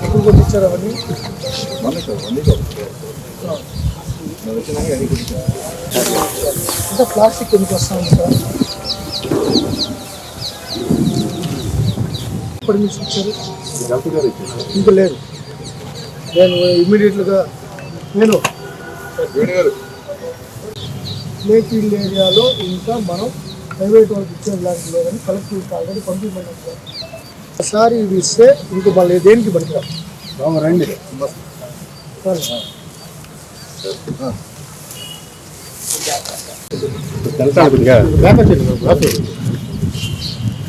ఎప్పుడు కొట్టించారు అవన్నీ? అంటే ప్లాస్టిక్ ఎందుకు వస్తా ఉంది సార్? ఎప్పుడు మీకు ఇచ్చారు? ఇంకా లేదు. నేను ఇమ్మీడియట్గా మేకీల్ ఏరియాలో ఇంకా మనం ప్రైవేట్ వాళ్ళకి ఇచ్చేది లాంటి లేదని కలెక్టివ్ ఆల్రెడీ పంపించమన్నాం సార్. ఒకసారి ఇవి ఇస్తే ఇంకో మళ్ళీ దేనికి పడతాం రండి.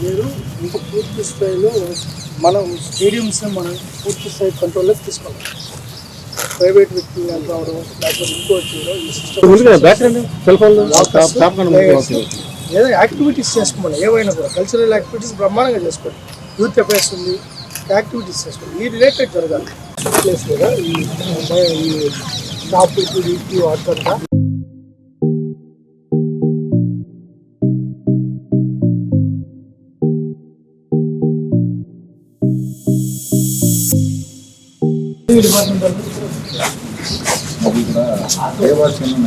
మీరు ఇంకా పూర్తి స్థాయిలో మనం స్టేడియంస్ని మనం పూర్తి స్థాయి కంట్రోల్లోకి తీసుకోవాలి. ప్రైవేట్ వ్యక్తులు రావడం లేకపోతే ఇంకోటి ఏదో యాక్టివిటీస్ చేసుకోమని ఏవైనా కూడా కల్చరల్ యాక్టివిటీస్ బ్రహ్మాండంగా చేసుకోండి. యూత్ అఫేర్స్ ఉంది, యాక్టివిటీస్ చేసుకోండి. ఈ రిలేటెడ్ జరగాలి ప్లేస్ కదా ఈ షాప్ వీటి వాడుతుంటా. డిపార్ట్మెంట్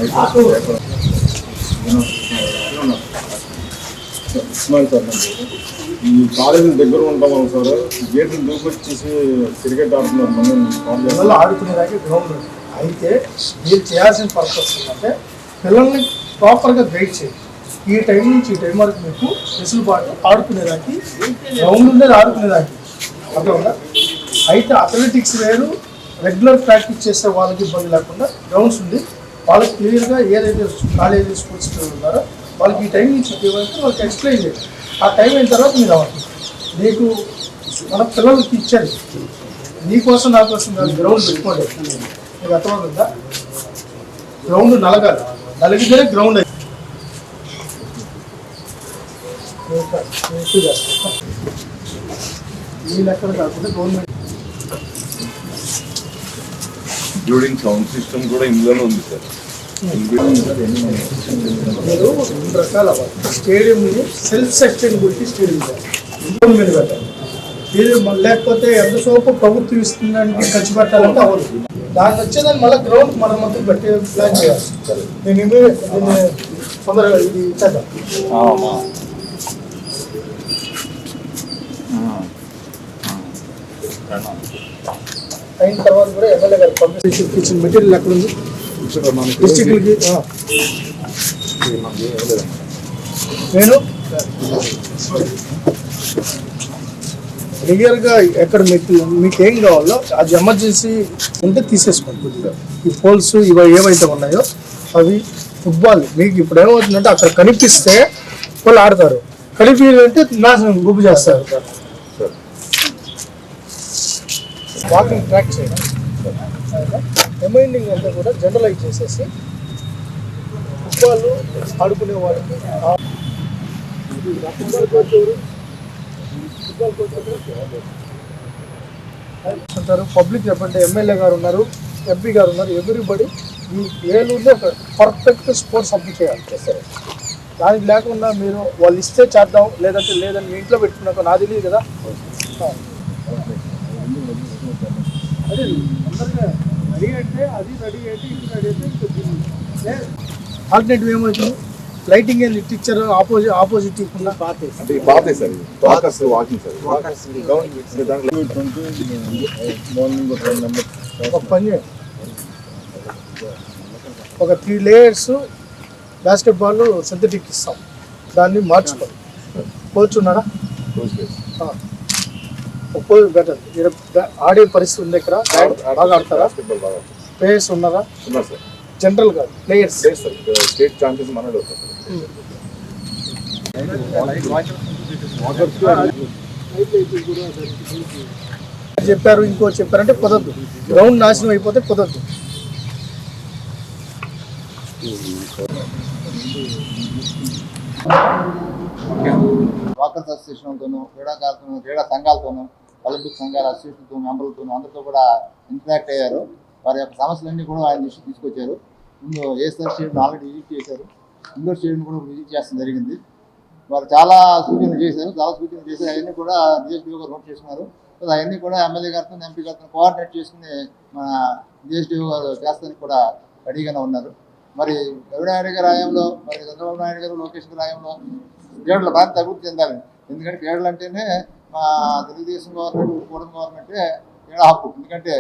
ఈ కాలేజీ దగ్గర ఉంటాం సార్. గేట్లు దూకొచ్చేసి క్రికెట్ ఆడుతున్నారు, ఆడుకునేదానికి గ్రౌండ్ ఉంది. అయితే మీరు చేయాల్సిన పర్పస్ ఏంటంటే పిల్లల్ని ప్రాపర్గా గైడ్ చేయండి. ఈ టైం నుంచి ఈ టైం వరకు మీకు వెసులుబాటు ఆడుకునేదానికి గ్రౌండ్ ఉండేది, ఆడుకునేదానికి అర్థం. అయితే అథ్లెటిక్స్ వేరు, రెగ్యులర్ ప్రాక్టీస్ చేసే వాళ్ళకి ఇబ్బంది లేకుండా గ్రౌండ్స్ ఉంది. వాళ్ళకి క్లియర్గా ఏదైతే కాలేజీ స్పోర్ట్స్ ఉన్నారో వాళ్ళకి ఈ టైం నుంచి ఇవ్వాలంటే వాళ్ళకి ఎక్స్ప్లెయిన్ చేయండి. ఆ టైం అయిన తర్వాత మీరు అవ్వాలి. నీకు మన పిల్లలకి ఇచ్చారు, నీకోసం నా కోసం కాదు, గ్రౌండ్ పెట్టుకోండి. మీకు అర్థమవుతుందా? గ్రౌండ్ నలగాలి, నలిగితేనే గ్రౌండ్ అయింది. ఈ లెక్కలు కాకుండా గవర్నమెంట్ ఇంక్లూడింగ్ సౌండ్ సిస్టమ్ కూడా ఇందులోనే ఉంది సార్. మీరు రెండు రకాల స్టేడియంని సెల్ఫ్ సస్టైనబిలిటీ స్టేడియం మీద పెట్టాలి. మీరు లేకపోతే ఎంత సోపు ప్రభుత్వం ఇస్తుందని ఖర్చు పెట్టాలంటే అవ్వదు. దాన్ని వచ్చేదాన్ని మళ్ళీ గ్రౌండ్ మనం మొత్తం పెట్టే ప్లాన్ చేయాలి. నేను తొందరగా ఇది ఇచ్చేద్దాం. అయిన తర్వాత కూడా ఎమ్మెల్యే గారు పంపించి ఇచ్చిన మెటీరియల్ ఎక్కడ ఉంది డిస్ట్రిక్ట్లకి. నేను రెగ్యులర్గా ఎక్కడ మీకు ఏం కావాలో అది ఎమర్జెన్సీ ఉంటే తీసేసుకోండి. కొద్దిగా ఈ పోల్స్ ఇవి ఏవైతే ఉన్నాయో అవి ఫుట్బాల్ మీకు ఇప్పుడు ఏమవుతుందంటే అక్కడ కనిపిస్తే వాళ్ళు ఆడతారు, కనిపించాలంటే నాశనం గుబ్బు చేస్తారు. వాకింగ్ ట్రాక్ చేయడం, రిమైండింగ్ అంతా కూడా జనరలైజ్ చేసేసి ఫుట్బాల్ ఆడుకునే వాళ్ళకి అంటారు. పబ్లిక్ చెప్పండి, ఎమ్మెల్యే గారు ఉన్నారు, ఎంపీ గారు ఉన్నారు, ఎవ్రీబడి ఈ ఏలూరులో ఒక పర్ఫెక్ట్ స్పోర్ట్స్ అప్లై చేయాలి. దానికి లేకుండా మీరు వాళ్ళు ఇస్తే చేద్దాం లేదంటే లేదని మీ ఇంట్లో పెట్టుకున్నాక నాకు తెలియదు కదా. అదే అందరిగా రెడీ అంటే అది రెడీ అయితే ఇది రెడీ అయితే ఆల్టర్నేటివ్ ఏమవుతుంది? లైటింగ్ ఏంది టీచర్ ఆపోజిట్ ఇవ్వకుండా ఒక పని చేయండి, ఒక 3 layers బాస్కెట్బాల్ సింథటిక్ ఇస్తాం, దాన్ని మార్చుకోండి. కోచ్ ఉన్నారా? బెటర్ ఆడే పరిస్థితి ఉంది ఇక్కడ, బాగా ఆడతారా? ప్లేయర్స్ ఉన్నారా? జనరల్ గా ప్లేయర్స్ స్టేట్ ఛాంపియన్స్ మనలో చెప్పారు, ఇంకో చెప్పారంటే కుదరదు. గ్రౌండ్ నాశనం అయిపోతే కుదరదు. వాకర్స్ అసోసియేషన్తోనూ క్రీడాకారులతోనూ క్రీడా సంఘాలతోనూ ఒలింపిక్ సంఘాల అసోసియేషన్తో మెంబర్లతోనూ అందరితో కూడా ఇంటరాక్ట్ అయ్యారు. వారి యొక్క సమస్యలన్నీ కూడా ఆయన దృష్టికి తీసుకొచ్చారు. ముందు ఏఎస్ఆర్ స్టేడియం ఆల్రెడీ విజిట్ చేశారు, ఇండోర్ స్టేడియం కూడా విజిట్ చేస్తడం జరిగింది. వారు చాలా సూచనలు చేశారు అవన్నీ కూడా డిఎస్డిఓ గారు నోట్ చేసుకున్నారు. సో అవన్నీ కూడా ఎమ్మెల్యే గారితో ఎంపీ గారితో కోఆర్డినేట్ చేసుకుని మన డిఎస్డిఓ గారు చేస్తానికి కూడా రెడీగానే ఉన్నారు. మరి రవినాయుడు గారి హయాంలో, మరి చంద్రబాబు నాయుడు గారు, లోకేష్ గారి హయాంలో క్రీడల ప్రాంత అభివృద్ధి చెందాలి. ఎందుకంటే క్రీడలు అంటేనే మా తెలుగుదేశం గవర్నమెంట్, కూటమి గవర్నమెంటే క్రీడా హక్కు. ఎందుకంటే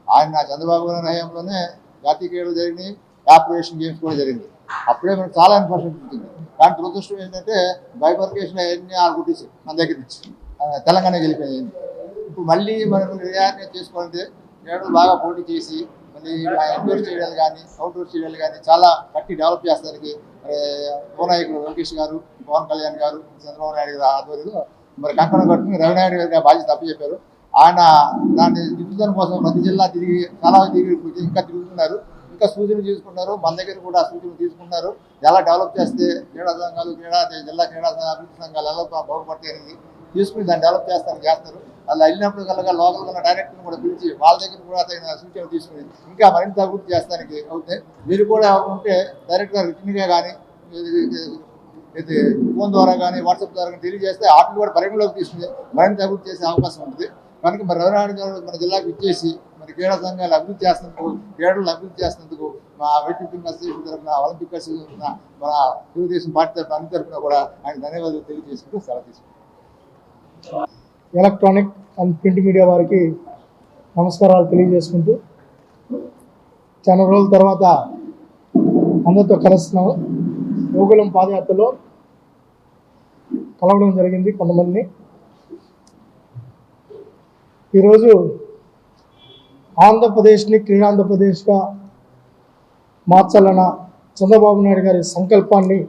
ఆయన చంద్రబాబు గారి హయాంలోనే జాతీయ క్రీడలు జరిగినాయి, కార్పొరేషన్ గేమ్స్ కూడా జరిగింది. అప్పుడే మనకు చాలా ఇన్ఫర్మేషన్ ఉంటుంది. కానీ దురదృష్టం ఏంటంటే బైఫర్కేషన్ అవన్నీ ఆడుకుంటేసి మన దగ్గర నుంచి తెలంగాణకి వెళ్ళిపోయింది. ఇప్పుడు మళ్ళీ మనం రియాక్ట్ చేసుకోవాలంటే క్రీడలు బాగా పోటీ చేసి మళ్ళీ ఇండోర్ స్టేడియాలు కానీ, అవుట్డోర్ స్టేడియాలు కానీ చాలా కట్టి డెవలప్ చేస్తానికి యువనాయకుడు లోకేష్ గారు, పవన్ కళ్యాణ్ గారు, చంద్రబాబు నాయుడు గారు ఆధ్వర్యంలో మరి కంకణం కట్టుకుని రవినాయుడు గారికి బాధ్యత అప్పచెప్పారు. ఆయన దాన్ని దిద్దుదల కోసం ప్రతి జిల్లా తిరిగి చాలా ఇంకా తిరుగుతున్నారు, ఇంకా సూచనలు తీసుకున్నారు. మన దగ్గర కూడా సూచనలు తీసుకున్నారు. ఎలా డెవలప్ చేస్తే క్రీడా సంఘాలు, జిల్లా క్రీడా అభివృద్ధి సంఘాలు ఎలా బాగుపడతాయి అనేది తీసుకుని దాన్ని డెవలప్ చేస్తారు. అలా వెళ్ళినప్పుడు కల్లా లోకల్ ఉన్న డైరెక్టర్ని కూడా పిలిచి వాళ్ళ దగ్గర కూడా తగిన సూచనలు తీసుకుని ఇంకా మరింత అభివృద్ధి చేస్తానికి అవుతాయి. మీరు కూడా ఉంటే డైరెక్ట్గా రిటర్న్గా కానీ, ఇది ఫోన్ ద్వారా కానీ, వాట్సాప్ ద్వారా కానీ తెలియజేస్తే వాటిని కూడా పరిగణలోకి తీసుకుని మరింత అభివృద్ధి చేసే అవకాశం ఉంటుంది. కనుక మరి రవినాయుడు గారు మన జిల్లాకు ఇచ్చేసి మరి క్రీడా సంఘాలు అభివృద్ధి చేస్తున్నందుకు, క్రీడలను అభివృద్ధి చేస్తున్నందుకు మా వెయిట్ లిఫ్టింగ్ అసోసియేషన్ తరఫున, ఒలింపిక్ అసోసియేషన్ తరఫున, మన తెలుగుదేశం పార్టీ తరఫున అన్ని తరఫున కూడా ఆయన ధన్యవాదాలు తెలియజేసుకుంటూ సెలవు తీసుకుంటాం. ఎలక్ట్రానిక్ అండ్ ప్రింట్ మీడియా వారికి నమస్కారాలు తెలియజేసుకుంటూ చాలా రోజుల తర్వాత అందరితో కలుస్తున్నాము. యోగులం పాదయాత్రలో కలవడం జరిగింది కొంతమందిని. ఈరోజు ఆంధ్రప్రదేశ్ని క్రీడాంధ్రప్రదేశ్గా మార్చాలన్న చంద్రబాబు నాయుడు గారి సంకల్పాన్ని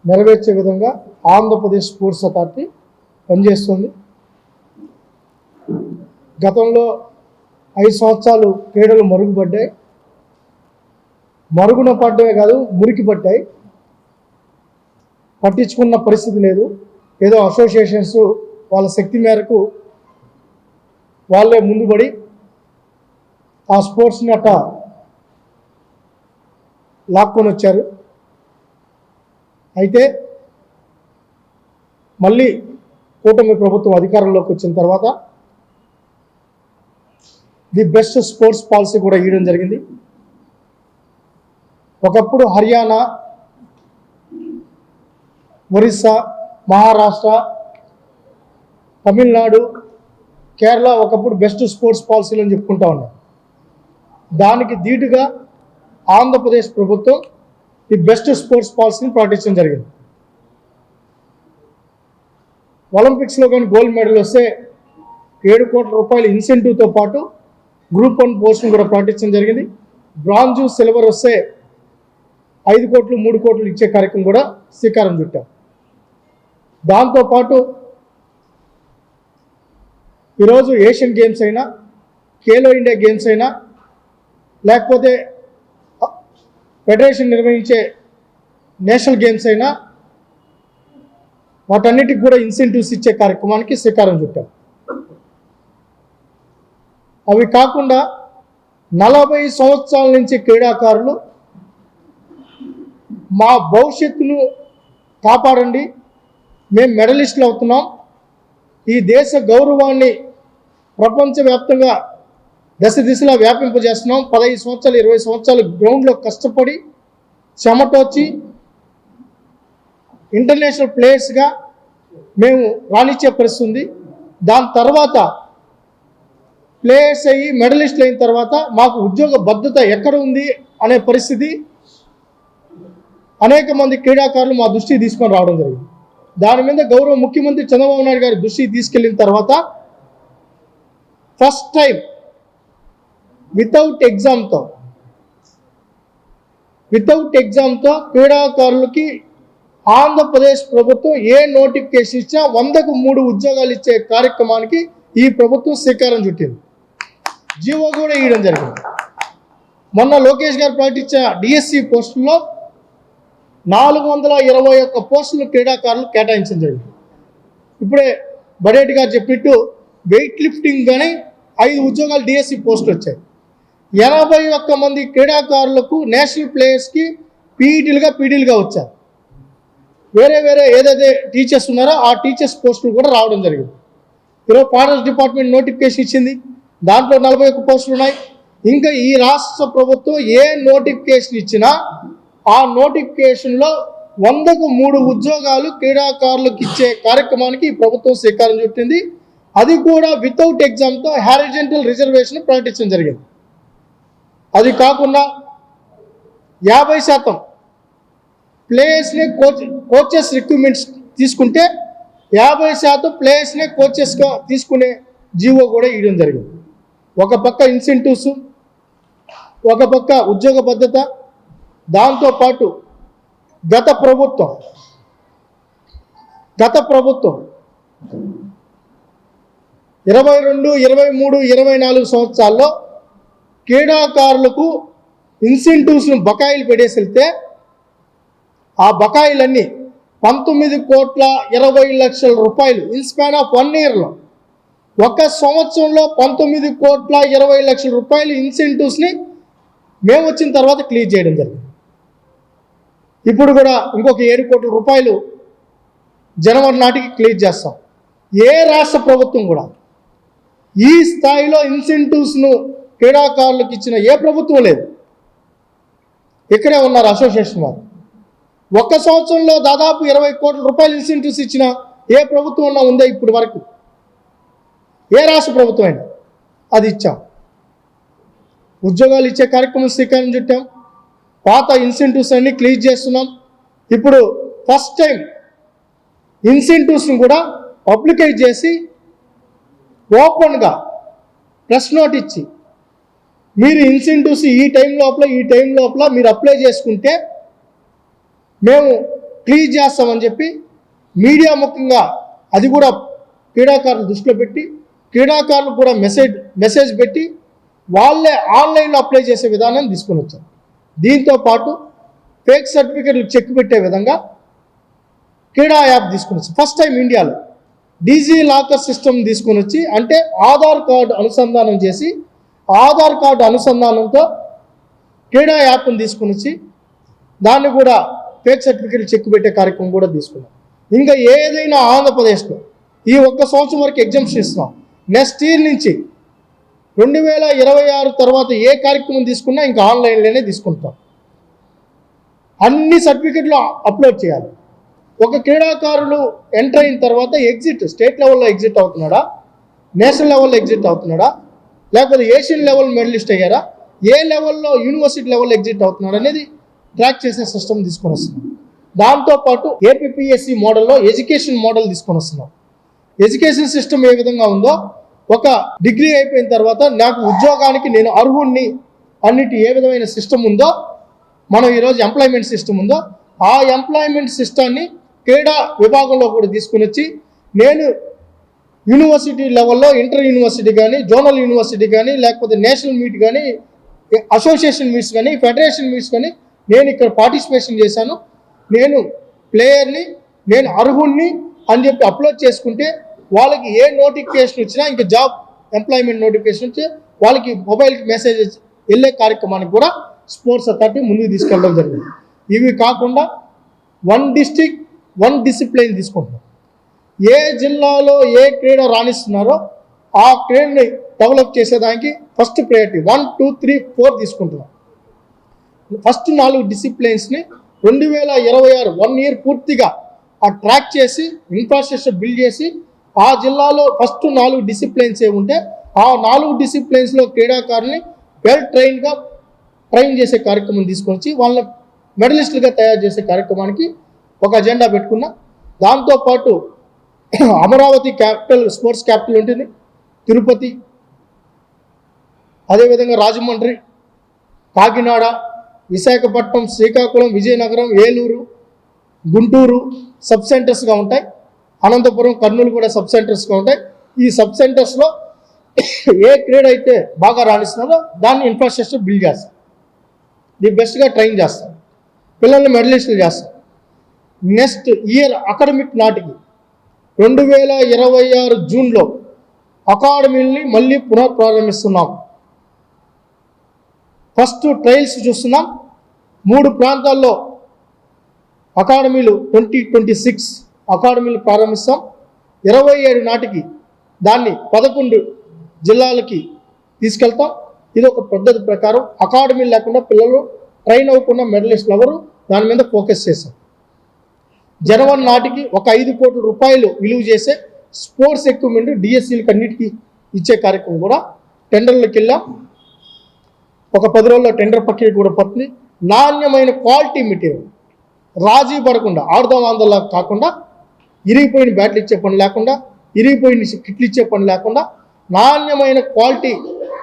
నెరవేర్చే విధంగా ఆంధ్రప్రదేశ్ స్పోర్ట్స్ అథారిటీ పనిచేస్తుంది. గతంలో 5 సంవత్సరాలు క్రీడలు మరుగుపడ్డాయి. మరుగున పడ్డమే కాదు, మురికి పడ్డాయి. పట్టించుకున్న పరిస్థితి లేదు. ఏదో అసోసియేషన్స్ వాళ్ళ శక్తి మేరకు వాళ్ళే ముందుపడి ఆ స్పోర్ట్స్ని అట్ట లాక్కొని వచ్చారు. అయితే మళ్ళీ కూటమి ప్రభుత్వం అధికారంలోకి వచ్చిన తర్వాత ది బెస్ట్ స్పోర్ట్స్ పాలసీ కూడా ఇవ్వడం జరిగింది. ఒకప్పుడు హర్యానా, ఒరిస్సా, మహారాష్ట్ర, తమిళనాడు, కేరళ ఒకప్పుడు బెస్ట్ స్పోర్ట్స్ పాలసీలు అని చెప్పుకుంటా ఉన్నారు. దానికి ధీటుగా ఆంధ్రప్రదేశ్ ప్రభుత్వం ది బెస్ట్ స్పోర్ట్స్ పాలసీని ప్రకటించడం జరిగింది. ఒలింపిక్స్లో కానీ గోల్డ్ మెడల్ వస్తే 7 కోట్ల రూపాయల ఇన్సెంటివ్తో పాటు గ్రూప్ 1 పోస్టును కూడా ప్రకటించడం జరిగింది. బ్రాంజు, సిల్వర్ వస్తే 5 కోట్లు, 3 కోట్లు ఇచ్చే కార్యక్రమం కూడా శ్రీకారం చుట్టాం. దాంతోపాటు ఈరోజు ఏషియన్ గేమ్స్ అయినా, ఖేలో ఇండియా గేమ్స్ అయినా, లేకపోతే ఫెడరేషన్ నిర్వహించే నేషనల్ గేమ్స్ అయినా వాటన్నిటికి కూడా ఇన్సెంటివ్స్ ఇచ్చే కార్యక్రమానికి శ్రీకారం చుట్టాం. అవి కాకుండా 40 సంవత్సరాల నుంచి క్రీడాకారులు మా భవిష్యత్తును కాపాడండి, మేము మెడలిస్టులు అవుతున్నాం, ఈ దేశ గౌరవాన్ని ప్రపంచవ్యాప్తంగా దశ దిశలా వ్యాపింపజేస్తున్నాం, 15 సంవత్సరాలు 20 సంవత్సరాలు గ్రౌండ్లో కష్టపడి చెమటొచ్చి ఇంటర్నేషనల్ ప్లేయర్స్గా మేము రాణించే పరిస్థితి ఉంది. దాని తర్వాత ప్లేయర్స్ అయ్యి మెడలిస్టులు అయిన తర్వాత మాకు ఉద్యోగ భద్రత ఎక్కడ ఉంది అనే పరిస్థితి అనేక మంది క్రీడాకారులు మా దృష్టికి తీసుకొని రావడం జరిగింది. దాని మీద గౌరవ ముఖ్యమంత్రి చంద్రబాబు నాయుడు గారి దృష్టికి తీసుకెళ్లిన తర్వాత ఫస్ట్ టైం వితౌట్ ఎగ్జామ్తో క్రీడాకారులకి ఆంధ్రప్రదేశ్ ప్రభుత్వం ఏ నోటిఫికేషన్ ఇచ్చినా 100కు 3 ఉద్యోగాలు ఇచ్చే కార్యక్రమానికి ఈ ప్రభుత్వం శ్రీకారం చుట్టింది. జీవో కూడా ఇవ్వడం జరిగింది. మొన్న లోకేష్ గారు ప్రకటించిన డిఎస్సి పోస్టుల్లో 421 పోస్టులు క్రీడాకారులు కేటాయించడం జరిగింది. ఇప్పుడే బడేటి గారు చెప్పినట్టు వెయిట్ లిఫ్టింగ్ కానీ 5 ఉద్యోగాలు డిఎస్సి పోస్టులు వచ్చాయి. 81 మంది క్రీడాకారులకు నేషనల్ ప్లేయర్స్కి పీఈటీలుగా వచ్చారు. వేరే వేరే ఏదైతే టీచర్స్ ఉన్నారో ఆ టీచర్స్ పోస్టులు కూడా రావడం జరిగింది. ఈరోజు ఫారెస్ట్ డిపార్ట్మెంట్ నోటిఫికేషన్ ఇచ్చింది, దాంట్లో 41 పోస్టులు ఉన్నాయి. ఇంకా ఈ రాష్ట్ర ప్రభుత్వం ఏ నోటిఫికేషన్ ఇచ్చినా ఆ నోటిఫికేషన్లో 100కు 3 ఉద్యోగాలు క్రీడాకారులకు ఇచ్చే కార్యక్రమానికి ఈ ప్రభుత్వం శ్రీకారం చుట్టింది. అది కూడా వితౌట్ ఎగ్జామ్తో హారిజంటల్ రిజర్వేషన్ ప్రకటించడం జరిగింది. అది కాకుండా 50% ప్లేయర్స్ని కోచెస్ రిక్రూట్మెంట్స్ తీసుకుంటే 50% ప్లేయర్స్నే కోచెస్గా తీసుకునే జీవో కూడా ఇవ్వడం జరిగింది. ఒక పక్క ఇన్సెంటివ్స్, ఒక పక్క ఉద్యోగ భద్రత, దాంతోపాటు గత ప్రభుత్వం 22, 23, 24 సంవత్సరాల్లో క్రీడాకారులకు ఇన్సెంటివ్స్ను బకాయిలు పెట్టేసి వెళ్తే ఆ బకాయిలన్నీ 19,20,00,000 రూపాయలు ఇన్ స్పాన్ ఆఫ్ 1 ఇయర్లో, ఒక సంవత్సరంలో 19,20,00,000 రూపాయలు ఇన్సెంటివ్స్ని మేము వచ్చిన తర్వాత క్లియర్ చేయడం జరిగింది. ఇప్పుడు కూడా ఇంకొక 7 కోట్ల రూపాయలు జనవరి నాటికి క్లియర్ చేస్తాం. ఏ రాష్ట్ర ప్రభుత్వం కూడా ఈ స్థాయిలో ఇన్సెంటివ్స్ను క్రీడాకారులకు ఇచ్చిన ఏ ప్రభుత్వం లేదు. ఇక్కడే ఉన్నారు అసోసియేషన్ వారు. ఒక్క సంవత్సరంలో దాదాపు 20 కోట్ల రూపాయలు ఇన్సెంటివ్స్ ఇచ్చిన ఏ ప్రభుత్వం ఉన్నా ఉందే ఇప్పుడు వరకు? ఏ రాష్ట్ర ప్రభుత్వం అయినా అది ఇచ్చాం. ఉద్యోగాలు ఇచ్చే కార్యక్రమం శ్రీకారం చుట్టాం. పాత ఇన్సెంటివ్స్ అన్ని క్లియర్ చేస్తున్నాం. ఇప్పుడు ఫస్ట్ టైం ఇన్సెంటివ్స్ని కూడా పబ్లికైజ్ చేసి ఓపెన్గా ప్రెస్ నోట్ ఇచ్చి మీరు ఇన్సెంటివ్స్ ఈ టైం లోపల మీరు అప్లై చేసుకుంటే మేము క్లియర్ చేస్తామని చెప్పి మీడియా ముఖ్యంగా అది కూడా క్రీడాకారులు దృష్టిలో పెట్టి క్రీడాకారులకు కూడా మెసేజ్ పెట్టి వాళ్ళే ఆన్లైన్లో అప్లై చేసే విధానం తీసుకొని వచ్చారు. దీంతోపాటు ఫేక్ సర్టిఫికెట్లు చెక్ పెట్టే విధంగా క్రీడా యాప్ తీసుకొని వచ్చి ఫస్ట్ టైం ఇండియాలో డీజీ లాకర్ సిస్టమ్ తీసుకొని వచ్చి, అంటే ఆధార్ కార్డు అనుసంధానం చేసి ఆధార్ కార్డు అనుసంధానంతో క్రీడా యాప్ని తీసుకొని వచ్చి దాన్ని కూడా ఫేక్ సర్టిఫికెట్లు చెక్ పెట్టే కార్యక్రమం కూడా తీసుకున్నాం. ఇంకా ఏదైనా ఆంధ్రప్రదేశ్లో ఈ ఒక్క సంవత్సరం వరకు ఎగ్జామ్షన్ ఇస్తున్నాం. నెక్స్ట్ ఇయర్ నుంచి 2026 తర్వాత ఏ కార్యక్రమం తీసుకున్నా ఇంకా ఆన్లైన్లోనే తీసుకుంటాం. అన్ని సర్టిఫికెట్లు అప్లోడ్ చేయాలి. ఒక క్రీడాకారులు ఎంటర్ అయిన తర్వాత ఎగ్జిట్ స్టేట్ లెవెల్లో ఎగ్జిట్ అవుతున్నాడా, నేషనల్ లెవెల్లో ఎగ్జిట్ అవుతున్నాడా, లేకపోతే ఏషియన్ లెవెల్ మెడలిస్ట్ అయ్యారా, ఏ లెవెల్లో యూనివర్సిటీ లెవెల్లో ఎగ్జిట్ అవుతున్నాడు అనేది ట్రాక్ చేసే సిస్టమ్ తీసుకొని వస్తున్నాం. దాంతోపాటు ఏపీపీఎస్సీ మోడల్లో ఎడ్యుకేషన్ మోడల్ తీసుకొని వస్తున్నాం. ఎడ్యుకేషన్ సిస్టమ్ ఏ విధంగా ఉందో, ఒక డిగ్రీ అయిపోయిన తర్వాత నాకు ఉద్యోగానికి నేను అర్హుణ్ణి అన్నిటి ఏ విధమైన సిస్టమ్ ఉందో, మనం ఈరోజు ఎంప్లాయ్మెంట్ సిస్టమ్ ఉందో ఆ ఎంప్లాయ్మెంట్ సిస్టాన్ని క్రీడా విభాగంలో కూడా తీసుకుని వచ్చి నేను యూనివర్సిటీ లెవెల్లో ఇంటర్ యూనివర్సిటీ కానీ, జోనల్ యూనివర్సిటీ కానీ, లేకపోతే నేషనల్ మీట్ కానీ, అసోసియేషన్ మీట్స్ కానీ, ఫెడరేషన్ మీట్స్ కానీ నేను ఇక్కడ పార్టిసిపేషన్ చేశాను, నేను ప్లేయర్ని, నేను అర్హుణ్ణి అని చెప్పి అప్లోడ్ చేసుకుంటే వాళ్ళకి ఏ నోటిఫికేషన్ వచ్చినా, ఇంకా జాబ్ ఎంప్లాయ్మెంట్ నోటిఫికేషన్ వచ్చి వాళ్ళకి మొబైల్కి మెసేజ్ వెళ్ళే కార్యక్రమానికి కూడా స్పోర్ట్స్ అథారిటీ ముందుకు తీసుకెళ్ళడం జరిగింది. ఇవి కాకుండా 1 డిస్ట్రిక్ట్ 1 డిసిప్లిన్ తీసుకుంటున్నాం. ఏ జిల్లాలో ఏ క్రీడ రాణిస్తున్నారో ఆ క్రీడని డెవలప్ చేసేదానికి ఫస్ట్ ప్రయారిటీ 1, 2, 3, 4 తీసుకుంటున్నాం. ఫస్ట్ 4 డిసిప్లిన్స్ని 2026 1 ఇయర్ పూర్తిగా ఆ ట్రాక్ చేసి ఇన్ఫ్రాస్ట్రక్చర్ బిల్డ్ చేసి ఆ జిల్లాలో ఫస్ట్ 4 డిసిప్లిన్స్ ఏముంటే ఆ 4 డిసిప్లిన్స్లో క్రీడాకారుల్ని వెల్ ట్రైన్ చేసే కార్యక్రమం తీసుకొచ్చి వాళ్ళని మెడలిస్టులుగా తయారు చేసే కార్యక్రమానికి ఒక అజెండా పెట్టుకున్నా. దాంతోపాటు అమరావతి క్యాపిటల్, స్పోర్ట్స్ క్యాపిటల్ ఉంటుంది, తిరుపతి, అదేవిధంగా రాజమండ్రి, కాకినాడ, విశాఖపట్నం, శ్రీకాకుళం, విజయనగరం, ఏలూరు, గుంటూరు సబ్ సెంటర్స్గా ఉంటాయి. అనంతపురం, కర్నూలు కూడా సబ్ సెంటర్స్గా ఉంటాయి. ఈ సబ్ సెంటర్స్లో ఏ క్రీడ అయితే బాగా రాణిస్తున్నారో దాన్ని ఇన్ఫ్రాస్ట్రక్చర్ బిల్డ్ చేస్తాం, ది బెస్ట్గా ట్రైన్ చేస్తాం, పిల్లల్ని మెడలిస్టులు చేస్తాం. నెక్స్ట్ ఇయర్ అకాడమిక్ నాటికి 2026 జూన్లో అకాడమీని మళ్ళీ పునఃప్రారంభిస్తున్నాం. ఫస్ట్ ట్రయల్స్ చూస్తున్నాం. 3 ప్రాంతాల్లో అకాడమీలు 2026 అకాడమీలు ప్రారంభిస్తాం. 27 నాటికి దాన్ని 11 జిల్లాలకి తీసుకెళ్తాం. ఇది ఒక పద్ధతి ప్రకారం అకాడమీ లేకుండా పిల్లలు ట్రైన్ అవ్వకుండా మెడలిస్టులు ఎవరు దాని మీద ఫోకస్ చేశాం. జనవరి నాటికి ఒక 5 కోట్ల రూపాయలు విలువ చేసే స్పోర్ట్స్ ఎక్విప్మెంట్ డిఎస్సీలకు అన్నిటికీ ఇచ్చే కార్యక్రమం కూడా టెండర్లకు వెళ్ళాం. ఒక 10 రోజుల్లో టెండర్ ప్రక్రియ కూడా పడుతుంది. నాణ్యమైన క్వాలిటీ మెటీరియల్ రాజీ పడకుండా ఆడుదాం ఆందోళన కాకుండా, ఇరిగిపోయిన బ్యాట్లు ఇచ్చే పని లేకుండా, ఇరిగిపోయిన కిట్లు ఇచ్చే పని లేకుండా నాణ్యమైన క్వాలిటీ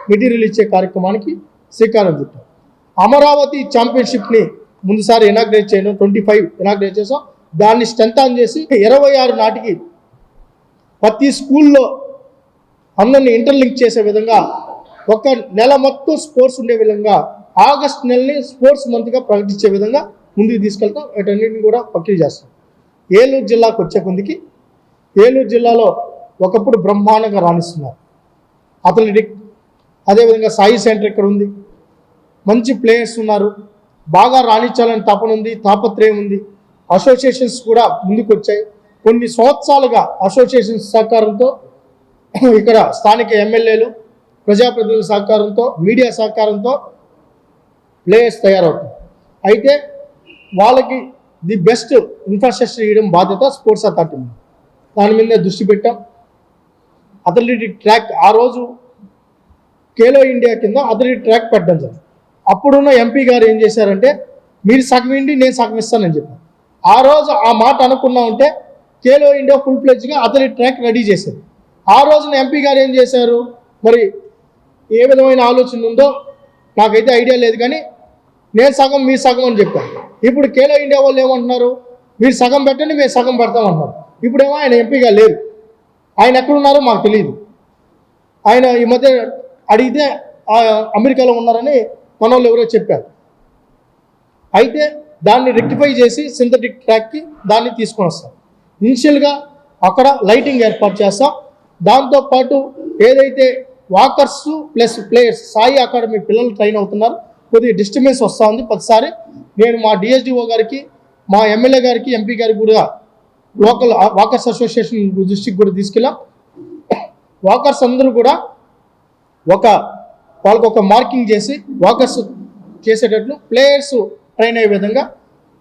మెటీరియల్ ఇచ్చే కార్యక్రమానికి శ్రీకారం చుట్టాం. అమరావతి ఛాంపియన్షిప్ని ముందుసారి ఇనాగ్రేట్ చేయడం 25 ఇనాగ్రేట్ చేసాం. దాన్ని స్ట్రెంత్ ఆన్ చేసి 26 నాటికి ప్రతి స్కూల్లో అందరినీ ఇంటర్లింక్ చేసే విధంగా ఒక నెల మొత్తం స్పోర్ట్స్ ఉండే విధంగా ఆగస్ట్ నెలని స్పోర్ట్స్ మంత్గా ప్రకటించే విధంగా ముందుకు తీసుకెళ్తాం. వీటన్నిటిని కూడా ప్రక్రియ చేస్తాం. ఏలూరు జిల్లాకు వచ్చే కొందికి ఏలూరు జిల్లాలో ఒకప్పుడు బ్రహ్మాండంగా రాణిస్తున్నారు అథ్లెటిక్. అదేవిధంగా సాయి సెంటర్ ఇక్కడ ఉంది, మంచి ప్లేయర్స్ ఉన్నారు, బాగా రాణించాలని తపన ఉంది, తాపత్రయం ఉంది. అసోసియేషన్స్ కూడా ముందుకు వచ్చాయి. కొన్ని సంవత్సరాలుగా అసోసియేషన్స్ సహకారంతో ఇక్కడ స్థానిక ఎమ్మెల్యేలు, ప్రజాప్రతినిధుల సహకారంతో, మీడియా సహకారంతో ప్లేయర్స్ తయారవుతారు. అయితే వాళ్ళకి ది బెస్ట్ ఇన్ఫ్రాస్ట్రక్చర్ ఇవ్వడం బాధ్యత స్పోర్ట్స్ అథారిటీ ఉంది. దాని మీద దృష్టి పెట్టాం. అథ్లెటిక్ ట్రాక్ ఆ రోజు ఖేలో ఇండియా కింద అథ్లెటిక్ ట్రాక్ పెట్టడం జరిగింది. అప్పుడున్న ఎంపీ గారు ఏం చేశారంటే, మీరు సగం ఇండి నేను సగం ఇస్తానని చెప్పారు. ఆ రోజు ఆ మాట అనుకున్నా ఉంటే ఖేలో ఇండియా ఫుల్ ప్లెడ్జ్గా అథ్లెటిక్ ట్రాక్ రెడీ చేశారు. ఆ రోజున ఎంపీ గారు ఏం చేశారు, మరి ఏ విధమైన ఆలోచన ఉందో నాకైతే ఐడియా లేదు, కానీ నేను సగం మీ సగం అని చెప్పాను. ఇప్పుడు ఖేలో ఇండియా వాళ్ళు ఏమంటున్నారు, మీరు సగం పెట్టండి మేము సగం పెడతామంటున్నారు. ఇప్పుడేమో ఆయన ఎంపీగా లేరు, ఆయన ఎక్కడున్నారో మాకు తెలియదు. ఆయన ఈ మధ్య అడిగితే అమెరికాలో ఉన్నారని మన వాళ్ళు ఎవరో చెప్పారు. అయితే దాన్ని రెక్టిఫై చేసి సింథటిక్ ట్రాక్కి దాన్ని తీసుకొని వస్తాం. ఇనిషియల్గా అక్కడ లైటింగ్ ఏర్పాటు చేస్తాం. దాంతోపాటు ఏదైతే walkers plus players Sai academy పిల్లలు ట్రైన్ అవుతున్నారు, కొద్దిగా డిస్టర్బెన్స్ వస్తూ ఉంది. ప్రతిసారి నేను మా డిఎస్డిఓ గారికి, మా ఎమ్మెల్యే గారికి, ఎంపీ గారికి కూడా లోకల్ వాకర్స్ అసోసియేషన్ దృష్టికి కూడా తీసుకెళ్ళాం. వాకర్స్ అందరూ కూడా వాళ్ళకు ఒక మార్కింగ్ చేసి వాకర్స్ చేసేటట్లు ప్లేయర్స్ ట్రైన్ అయ్యే విధంగా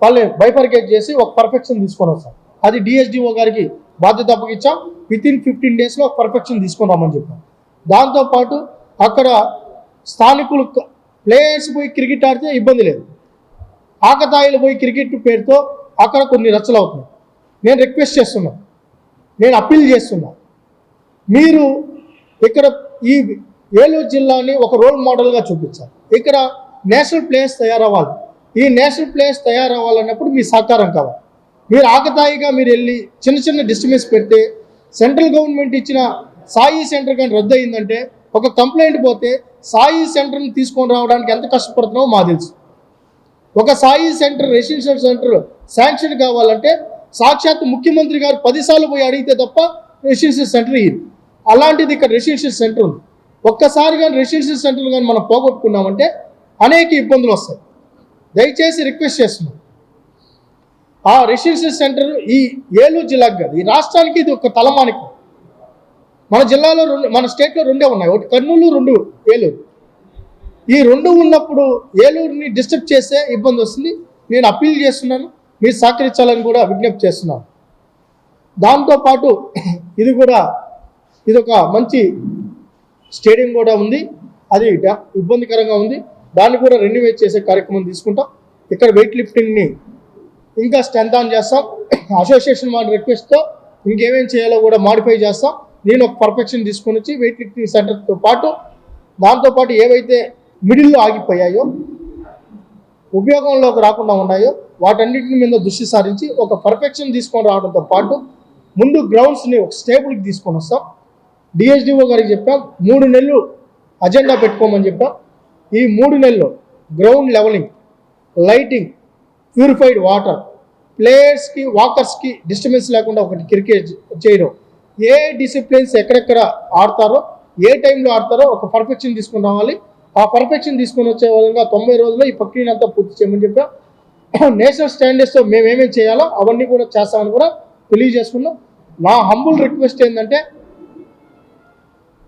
వాళ్ళని బైఫర్కేట్ చేసి ఒక పర్ఫెక్షన్ తీసుకొని వస్తాం. అది డిఎస్డిఓ గారికి బాధ్యత అప్పగించాం. వితిన్ 15 డేస్లో పర్ఫెక్షన్ తీసుకొని రమ్మని చెప్పాం. దాంతోపాటు అక్కడ స్థానికులు ప్లేయర్స్ పోయి క్రికెట్ ఆడితే ఇబ్బంది లేదు, ఆకతాయిలు పోయి క్రికెట్ పేరుతో అక్కడ కొన్ని రచ్చలు అవుతున్నాయి. నేను రిక్వెస్ట్ చేస్తున్నా, నేను అప్పీల్ చేస్తున్నా, మీరు ఇక్కడ ఈ ఏలూరు జిల్లాని ఒక రోల్ మోడల్గా చూపించాలి. ఇక్కడ నేషనల్ ప్లేయర్స్ తయారవ్వాలి. ఈ నేషనల్ ప్లేయర్స్ తయారవ్వాలన్నప్పుడు మీ సహకారం కావాలి. మీరు ఆకతాయిగా మీరు వెళ్ళి చిన్న చిన్న డిస్టర్బెన్స్ పెడితే, సెంట్రల్ గవర్నమెంట్ ఇచ్చిన సాయి సెంటర్ కానీ రద్దు అయిందంటే ఒక కంప్లైంట్ పోతే సాయి సెంటర్ని తీసుకొని రావడానికి ఎంత కష్టపడుతున్నామో మాకు తెలుసు. ఒక Sai centre residential centre sanction కావాలంటే సాక్షాత్ ముఖ్యమంత్రి గారు 10 సార్లు పోయి అడిగితే తప్ప రెసిడెన్షియల్ సెంటర్ ఇయ్యదు. అలాంటిది ఇక్కడ రెసిడెన్షియల్ సెంటర్ ఉంది. ఒక్కసారి కానీ రెసిడెన్షియల్ సెంటర్ కానీ మనం పోగొట్టుకున్నామంటే అనేక ఇబ్బందులు వస్తాయి. దయచేసి రిక్వెస్ట్ చేస్తున్నాం, ఆ రెసిడెన్షియల్ సెంటర్ ఈ ఏలూరు జిల్లాకు కాదు, ఈ రాష్ట్రానికి ఇది ఒక తలమానికం. మన జిల్లాలో మన స్టేట్లో 2 ఉన్నాయి, ఒకటి కర్నూలు, 2 ఏలూరు. ఈ 2 ఉన్నప్పుడు ఏలూరుని డిస్టర్బ్ చేస్తే ఇబ్బంది వస్తుంది. నేను అప్పీల్ చేస్తున్నాను, మీరు సహకరించాలని కూడా విజ్ఞప్తి చేస్తున్నాను. దాంతోపాటు ఇది ఒక మంచి స్టేడియం కూడా ఉంది, అది ఇబ్బందికరంగా ఉంది. దాన్ని కూడా రెన్యువేట్ చేసే కార్యక్రమం తీసుకుంటాం. ఇక్కడ వెయిట్ లిఫ్టింగ్ని ఇంకా స్ట్రెంత్ ఆన్ చేస్తాం. అసోసియేషన్ వాళ్ళ రిక్వెస్ట్తో ఇంకేమేం చేయాలో కూడా మాడిఫై చేస్తాం. నేను ఒక పర్ఫెక్షన్ తీసుకొని వచ్చి వెయిట్ లిఫ్టింగ్ సెంటర్తో పాటు దాంతోపాటు ఏవైతే మిడిల్లో ఆగిపోయాయో, ఉపయోగంలోకి రాకుండా ఉన్నాయో వాటన్నిటిని మీద దృష్టి సారించి ఒక పర్ఫెక్షన్ తీసుకొని రావడంతో పాటు ముందు గ్రౌండ్స్ని ఒక స్టేబుల్కి తీసుకొని వస్తాం. డిఎస్డిఓ గారికి చెప్పాం, 3 నెలలు అజెండా పెట్టుకోమని చెప్పాం. ఈ 3 నెలల్లో ground levelling, lighting, purified water, ప్లేయర్స్కి వాకర్స్కి డిస్టర్బెన్స్ లేకుండా ఒకటి క్రికెట్ చేయడం, ఏ డిసిప్లిన్స్ ఎక్కడెక్కడ ఆడతారో, ఏ టైంలో ఆడతారో ఒక పర్ఫెక్షన్ తీసుకుని రావాలి. ఆ పర్ఫెక్షన్ తీసుకొని వచ్చే విధంగా 90 రోజుల్లో ఈ ప్రక్రియను అంతా పూర్తి చేయమని చెప్పాం. నేషనల్ స్టాండర్డ్స్తో మేము ఏమేమి చేయాలో అవన్నీ కూడా చేస్తామని కూడా తెలియజేసుకున్నాం. నా హంబుల్ రిక్వెస్ట్ ఏంటంటే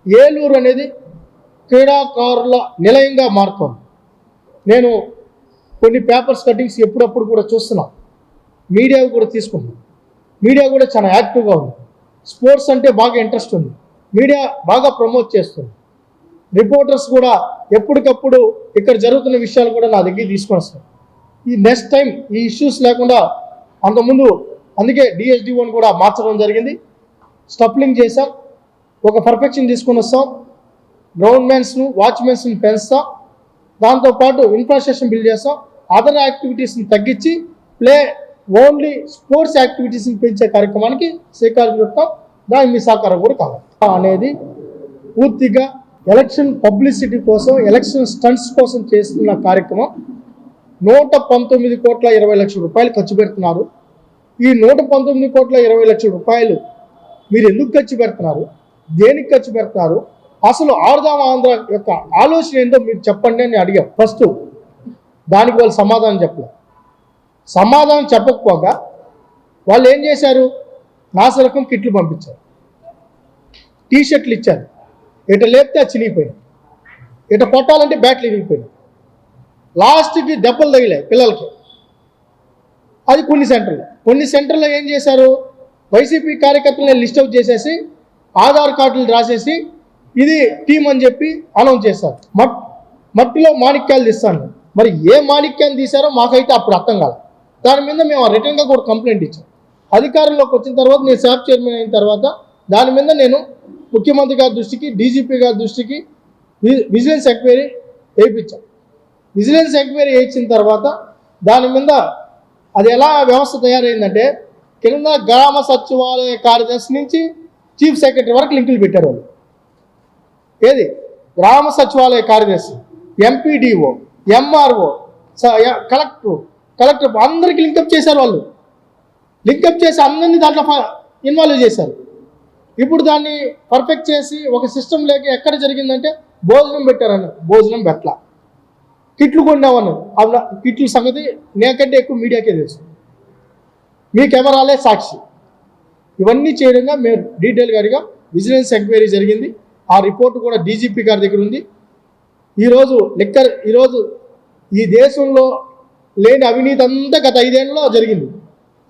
ఏలూరు అనేది క్రీడాకారుల నిలయంగా మారుతోంది. నేను కొన్ని పేపర్స్ కటింగ్స్ ఎప్పుడప్పుడు కూడా చూస్తున్నాం, మీడియా కూడా తీసుకుంటున్నాం. మీడియా కూడా చాలా యాక్టివ్గా ఉంది. స్పోర్ట్స్ అంటే బాగా ఇంట్రెస్ట్ ఉంది. మీడియా బాగా ప్రమోట్ చేస్తుంది. రిపోర్టర్స్ కూడా ఎప్పటికప్పుడు ఇక్కడ జరుగుతున్న విషయాలు కూడా నా దగ్గర తీసుకొని వస్తారు. ఈ నెక్స్ట్ టైం ఈ ఇష్యూస్ లేకుండా అంతకుముందు అందుకే డిఎస్డిఓని కూడా మార్చడం జరిగింది. స్టప్లింగ్ చేసాం, ఒక పర్ఫెక్షన్ తీసుకొని వస్తాం. గ్రౌండ్ మ్యాన్స్ను వాచ్మెన్స్ని పెంచుతాం. దాంతోపాటు ఇన్ఫ్రాస్ట్రక్చర్ బిల్డ్ చేస్తాం. అదర్ యాక్టివిటీస్ని తగ్గించి ఓన్లీ స్పోర్ట్స్ యాక్టివిటీస్ని పెంచే కార్యక్రమానికి శ్రీకారం చుట్టాం. దానికి మీ సహకారం కూడా కావాలి అనేది పూర్తిగా ఎలక్షన్ పబ్లిసిటీ కోసం, ఎలక్షన్ స్టంట్స్ కోసం చేస్తున్న కార్యక్రమం. 119,20,00,000 రూపాయలు ఖర్చు పెడుతున్నారు. ఈ 119,20,00,000 మీరు ఎందుకు ఖర్చు పెడుతున్నారు, దేనికి ఖర్చు పెడుతున్నారు, అసలు ఆడుదాం ఆంధ్ర యొక్క ఆలోచన ఏంటో మీరు చెప్పండి అని అడిగాం. ఫస్ట్ దానికి వాళ్ళు సమాధానం చెప్పలేదు. సమాధానం చెప్పకపోగా వాళ్ళు ఏం చేశారు, నాసిరకం కిట్లు పంపించారు, టీషర్ట్లు ఇచ్చారు. ఇట లేపితే అది చినిగిపోయినాయి, ఇట కొట్టాలంటే బ్యాట్లు ఇరిగిపోయినాయి, లాస్ట్కి దెబ్బలు తగిలాయి పిల్లలకి. అది కొన్ని సెంటర్లో ఏం చేశారు, వైసీపీ కార్యకర్తలను లిస్ట్ అవుట్ చేసేసి ఆధార్ కార్డులు రాసేసి ఇది టీం అని చెప్పి అనౌన్స్ చేశారు. మట్టిలో మాణిక్యాలు తీస్తాను. మరి ఏ మాణిక్యాన్ని తీశారో మాకైతే అప్పుడు అర్థం కాదు. దాని మీద మేము రిటర్న్గా కూడా కంప్లైంట్ ఇచ్చాం. అధికారంలోకి వచ్చిన తర్వాత, నేను శాప్ చైర్మన్ అయిన తర్వాత దాని మీద నేను ముఖ్యమంత్రి గారి దృష్టికి, డీజీపీ గారి దృష్టికి విజిలెన్స్ ఎంక్వైరీ వేయించాం. విజిలెన్స్ ఎంక్వైరీ వేయించిన తర్వాత దాని మీద అది ఎలా వ్యవస్థ తయారైందంటే, కింద గ్రామ సచివాలయ కార్యదర్శి నుంచి చీఫ్ సెక్రటరీ వరకు లింకులు పెట్టారు వాళ్ళు. ఏది గ్రామ సచివాలయ కార్యదర్శి, ఎంపీడీఓ, ఎంఆర్ఓ, కలెక్టర్ అందరికీ లింకప్ చేశారు. వాళ్ళు లింకప్ చేసి అందరినీ దాంట్లో ఇన్వాల్వ్ చేశారు. ఇప్పుడు దాన్ని పర్ఫెక్ట్ చేసి ఒక సిస్టమ్ లేక ఎక్కడ జరిగిందంటే భోజనం పెట్టారన్న, భోజనం పెట్టల, కిట్లు కొన్నామన్నారు. అవి కిట్ల సంగతి నేకంటే ఎక్కువ మీడియాకే తెలుసు, మీ కెమెరాలే సాక్షి. ఇవన్నీ చేయడంగా మేము డీటెయిల్గా అడిగా. విజిలెన్స్ ఎంక్వైరీ జరిగింది. ఆ రిపోర్టు కూడా డీజీపీ గారి దగ్గర ఉంది. ఈరోజు ఈ దేశంలో లేని అవినీతి అంతా గత 5 ఏళ్ళలో జరిగింది.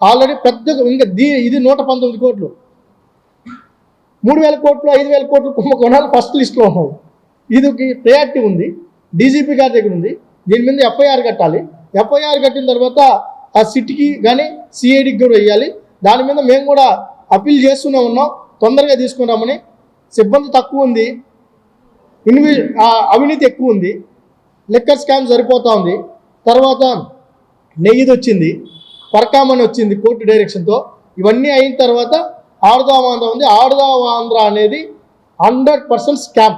ఆల్రెడీ పెద్దగా ఇంకా ఇది 119 కోట్లు, 3,000 కోట్లు, 5,000 కోట్లు కుంభకోణాలు ఫస్ట్ లిస్ట్లో ఉన్నాయి. ఇది ప్రయారిటీ ఉంది, డీజీపీ గారి దగ్గర ఉంది. దీని మీద ఎఫ్ఐఆర్ కట్టాలి. ఎఫ్ఐఆర్ కట్టిన తర్వాత ఆ సిట్కి కానీ సిఐడికి కూడా వేయాలి. దాని మీద మేము కూడా అప్పీల్ చేస్తూనే ఉన్నాం, తొందరగా తీసుకున్నామని. సిబ్బంది తక్కువ ఉంది, అవినీతి ఎక్కువ ఉంది, లిక్కర్ స్కామ్ సరిపోతూ ఉంది. తర్వాత నెయ్యిది వచ్చింది, పరకామని వచ్చింది కోర్టు డైరెక్షన్తో. ఇవన్నీ అయిన తర్వాత ఆడుదాం ఆంధ్ర ఉంది. ఆడుదాం ఆంధ్ర అనేది 100% స్కామ్.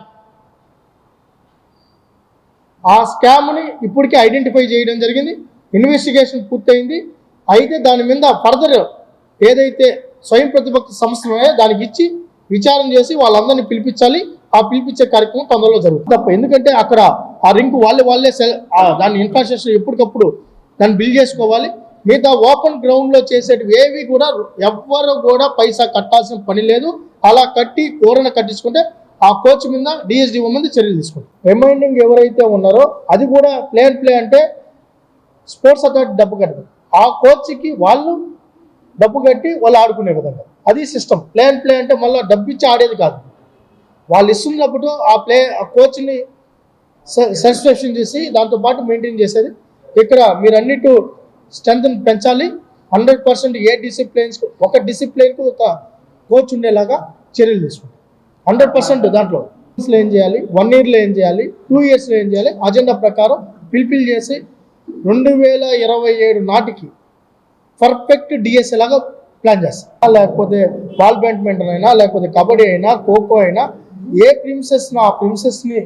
ఆ స్కామ్ని ఇప్పటికే ఐడెంటిఫై చేయడం జరిగింది. ఇన్వెస్టిగేషన్ పూర్తయింది. అయితే దాని మీద ఫర్దర్ ఏదైతే స్వయం ప్రతిపక్ష సంస్థలు ఉన్నాయో దానికి ఇచ్చి విచారణ చేసి వాళ్ళందరినీ పిలిపించాలి. ఆ పిలిపించే కార్యక్రమం తొందరలో జరుగుతుంది తప్ప. ఎందుకంటే అక్కడ ఆ రింకు వాళ్ళే దాన్ని ఇన్ఫ్రాస్ట్రక్చర్ ఎప్పటికప్పుడు దాన్ని బిల్డ్ చేసుకోవాలి. మిగతా ఓపెన్ గ్రౌండ్లో చేసేటివి ఏవి కూడా ఎవ్వరు కూడా పైసా కట్టాల్సిన పని లేదు. అలా కట్టి కోరణ కట్టించుకుంటే ఆ కోచ్ మీద డిఎస్డిఓ మీద చర్యలు తీసుకుంటారు. రిమైండింగ్ ఎవరైతే ఉన్నారో అది కూడా ప్లే అంటే స్పోర్ట్స్ అథారిటీ డబ్బు కట్టదు. ఆ కోచ్కి వాళ్ళు డబ్బు కట్టి వాళ్ళు ఆడుకునే విధంగా అది సిస్టమ్. ప్లే అంటే మళ్ళీ డబ్బు ఇచ్చి ఆడేది కాదు. వాళ్ళు ఇస్తున్నప్పుడు ఆ కోచ్ని సాటిస్ఫాక్షన్ చేసి దాంతోపాటు మెయింటైన్ చేసేది. ఇక్కడ మీరు అన్నిటి స్ట్రెంత్ పెంచాలి. 100% ఏ డిసిప్లిన్స్కి ఒక డిసిప్లిన్కు ఒక కోచ్ ఉండేలాగా చర్యలు తీసుకుంటాం. 100% దాంట్లో ఏం చేయాలి, 1 ఇయర్లో ఏం చేయాలి, 2 ఇయర్స్లో ఏం చేయాలి, అజెండా ప్రకారం ఫిల్ఫిల్ చేసి 2027 నాటికి పర్ఫెక్ట్ డిఎస్ఏ లాగా ప్లాన్ చేస్తాం. లేకపోతే బాల్ బ్యాడ్మింటన్ అయినా, లేకపోతే కబడ్డీ అయినా, ఖోఖో అయినా, ఏ ప్రిన్సెస్ను ఆ ప్రిన్సెస్ని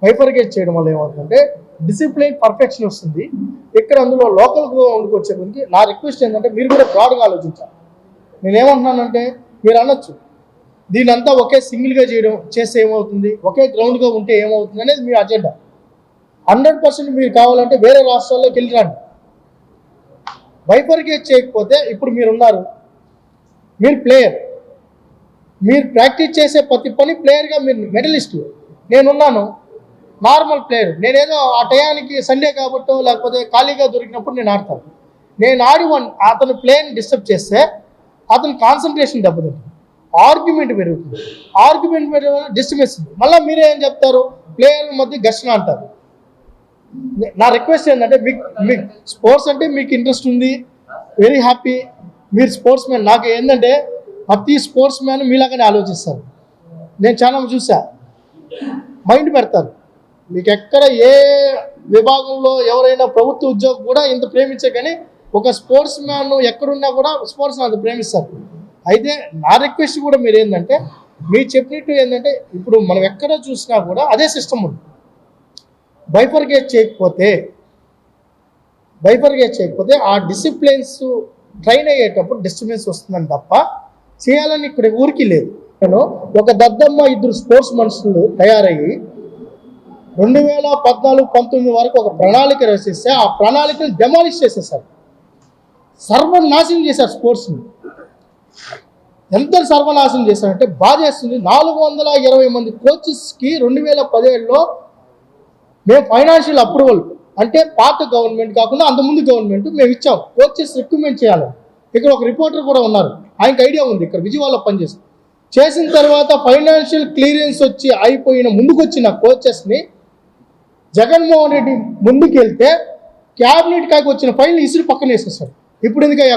బైఫర్గేట్ చేయడం వల్ల ఏమవుతుందంటే డిసిప్లిన్ పర్ఫెక్షన్ వస్తుంది. ఇక్కడ అందులో లోకల్ గ్రౌండ్కి వచ్చే కొద్దికి నా రిక్వెస్ట్ ఏంటంటే మీరు కూడా బ్రాడ్గా ఆలోచించాలి. నేనేమంటున్నానంటే మీరు అనొచ్చు దీని అంతా ఒకే సింగిల్గా చేస్తే ఏమవుతుంది, ఒకే గ్రౌండ్గా ఉంటే ఏమవుతుంది అనేది మీ అజెండా. 100% మీరు కావాలంటే వేరే రాష్ట్రాల్లోకి వెళ్ళి రండి. బైఫర్కేట్ చేయకపోతే ఇప్పుడు మీరున్నారు, మీరు ప్లేయర్, మీరు ప్రాక్టీస్ చేసే ప్రతి పని ప్లేయర్గా మీరు మెడలిస్టు, నేనున్నాను నార్మల్ ప్లేయర్. నేనేదో ఆ టయానికి సండే కాబట్టో లేకపోతే ఖాళీగా దొరికినప్పుడు నేను ఆడతాను. నేను అతను ప్లేయర్ని డిస్టర్బ్ చేస్తే అతని కాన్సన్ట్రేషన్ దెబ్బతింటుంది, ఆర్గ్యుమెంట్ పెరుగుతుంది, ఆర్గ్యుమెంట్ పెరగడం డిస్టర్బెన్స్. మళ్ళీ మీరే ఏం చెప్తారు, ప్లేయర్ల మధ్య ఘర్షణ అంటారు. నా రిక్వెస్ట్ ఏంటంటే మీకు స్పోర్ట్స్ అంటే మీకు ఇంట్రెస్ట్ ఉంది, వెరీ హ్యాపీ, మీరు స్పోర్ట్స్ మ్యాన్. నాకు ఏంటంటే ప్రతి స్పోర్ట్స్ మ్యాన్ మీలాగానే ఆలోచిస్తారు. నేను చాలా చూసా, మైండ్ పెడతారు. మీకు ఎక్కడ ఏ విభాగంలో ఎవరైనా ప్రభుత్వ ఉద్యోగం కూడా ఇంత ప్రేమించే, కానీ ఒక స్పోర్ట్స్ మ్యాన్ ఎక్కడున్నా కూడా స్పోర్ట్స్ అంత ప్రేమిస్తారు. అయితే నా రిక్వెస్ట్ కూడా మీరు ఏంటంటే, మీరు చెప్పినట్టు ఏంటంటే ఇప్పుడు మనం ఎక్కడ చూసినా కూడా అదే సిస్టమ్ ఉంది. బైఫర్కేట్ చేయకపోతే ఆ డిసిప్లిన్స్ ట్రైన్ అయ్యేటప్పుడు డిస్టర్బెన్స్ వస్తుందని తప్ప చేయాలని ఇక్కడ ఊరికి లేదు. నేను ఒక దద్దమ్మ 2 స్పోర్ట్స్ మనుషులు తయారయ్యి 2014-19 వరకు ఒక ప్రణాళిక రచిస్తే ఆ ప్రణాళికను డెమాలిష్ చేసేసారు, సర్వనాశనం చేశారు స్పోర్ట్స్ని. ఎంత సర్వనాశనం చేశారంటే బాధ చేస్తుంది. 420 మంది కోచెస్కి 2017లో మేము ఫైనాన్షియల్ అప్రూవల్, అంటే పాత గవర్నమెంట్ కాకుండా అంతకుముందు గవర్నమెంట్ మేము ఇచ్చాం, కోచెస్ రిక్రూట్మెంట్ చేయాలి. ఇక్కడ ఒక రిపోర్టర్ కూడా ఉన్నారు, ఆయనకి ఐడియా ఉంది, ఇక్కడ విజయవాడలో చేసిన తర్వాత ఫైనాన్షియల్ క్లియరెన్స్ వచ్చి అయిపోయిన ముందుకొచ్చిన కోచెస్ని జగన్మోహన్ రెడ్డి ముందుకు వెళ్తే క్యాబినెట్ కాకి వచ్చిన ఫైల్ ఇసురు పక్కన వేసేస్తాడు. ఇప్పుడు ఎందుకయ్యా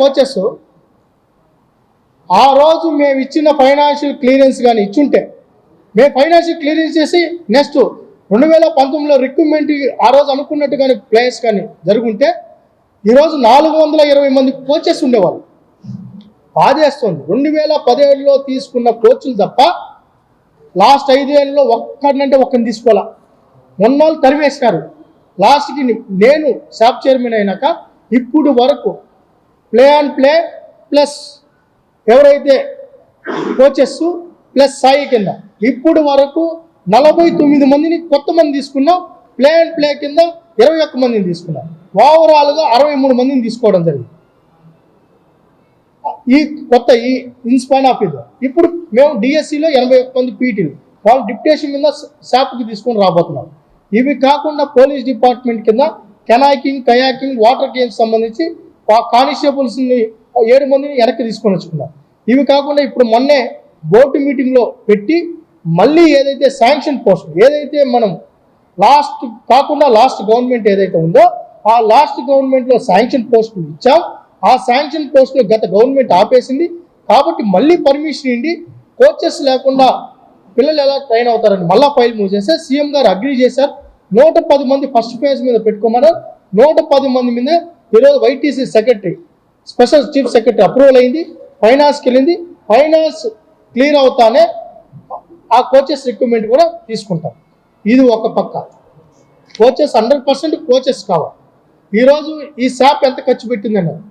కోచెస్ ఆ రోజు మేము ఇచ్చిన ఫైనాన్షియల్ క్లియరెన్స్ కానీ ఇచ్చుంటే, మేము ఫైనాన్షియల్ క్లియరెన్స్ చేసి నెక్స్ట్ 2019లో రిక్రూట్మెంట్ ఆ రోజు అనుకున్నట్టు కానీ ప్లేయర్స్ కానీ జరుగుంటే ఈరోజు 420 మంది కోచెస్ ఉండేవాళ్ళు. బాధేస్తుంది. 2017లో తీసుకున్న కోచ్లు తప్ప లాస్ట్ 5 ఏళ్ళలో ఒక్కడినంటే ఒక్కరిని తీసుకోవాలా. మొన్నోళ్ళు తరివేసినారు. లాస్ట్కి నేను శాప్ చైర్మన్ అయినాక ఇప్పుడు వరకు ప్లే ప్లస్ ఎవరైతే కోచెస్ ప్లస్ సాయి కింద ఇప్పుడు వరకు 49 మందిని కొత్త మంది తీసుకున్నాం. ప్లే కింద 21 మందిని తీసుకున్నాం. ఓవరాల్గా 63 మందిని తీసుకోవడం జరిగింది. ఈ ఇన్స్పైన్ ఆఫ్ ఇది ఇప్పుడు మేము డిఎస్సిలో 81 మంది పీటీలు వాళ్ళు డిప్యుటేషన్ కింద శాప్కి తీసుకొని రాబోతున్నాం. ఇవి కాకుండా పోలీస్ డిపార్ట్మెంట్ కింద కయాకింగ్ వాటర్ గేమ్స్ సంబంధించి కానిస్టేబుల్స్ని 7 మందిని వెనక్కి తీసుకొని వచ్చుకున్నాం. ఇవి కాకుండా ఇప్పుడు మొన్నే బోర్డు మీటింగ్లో పెట్టి మళ్ళీ ఏదైతే శాంక్షన్ పోస్ట్ ఏదైతే మనం లాస్ట్ గవర్నమెంట్ ఏదైతే ఉందో ఆ లాస్ట్ గవర్నమెంట్లో శాంక్షన్ పోస్టులు ఇచ్చాం. ఆ శాంక్షన్ పోస్టులు గత గవర్నమెంట్ ఆపేసింది కాబట్టి మళ్ళీ పర్మిషన్ ఇండి కోచెస్ లేకుండా పిల్లలు ఎలా ట్రైన్ అవుతారని మళ్ళీ ఫైల్ మూవ్ చేస్తే సీఎం గారు అగ్రీ చేశారు. 110 మంది ఫస్ట్ ఫేజ్ మీద పెట్టుకోమన్నారు. 110 మంది మీద ఈరోజు YTC secretary special chief secretary approval అయింది, ఫైనాన్స్కి వెళ్ళింది. ఫైనాన్స్ క్లియర్ అవుతానే ఆ కోచెస్ రిక్రూట్మెంట్ కూడా తీసుకుంటాం. ఇది ఒక పక్క. కోచెస్ 100% కోచెస్ కావాలి. ఈరోజు ఈ శాప్ ఎంత ఖర్చు పెట్టిందన్నారు.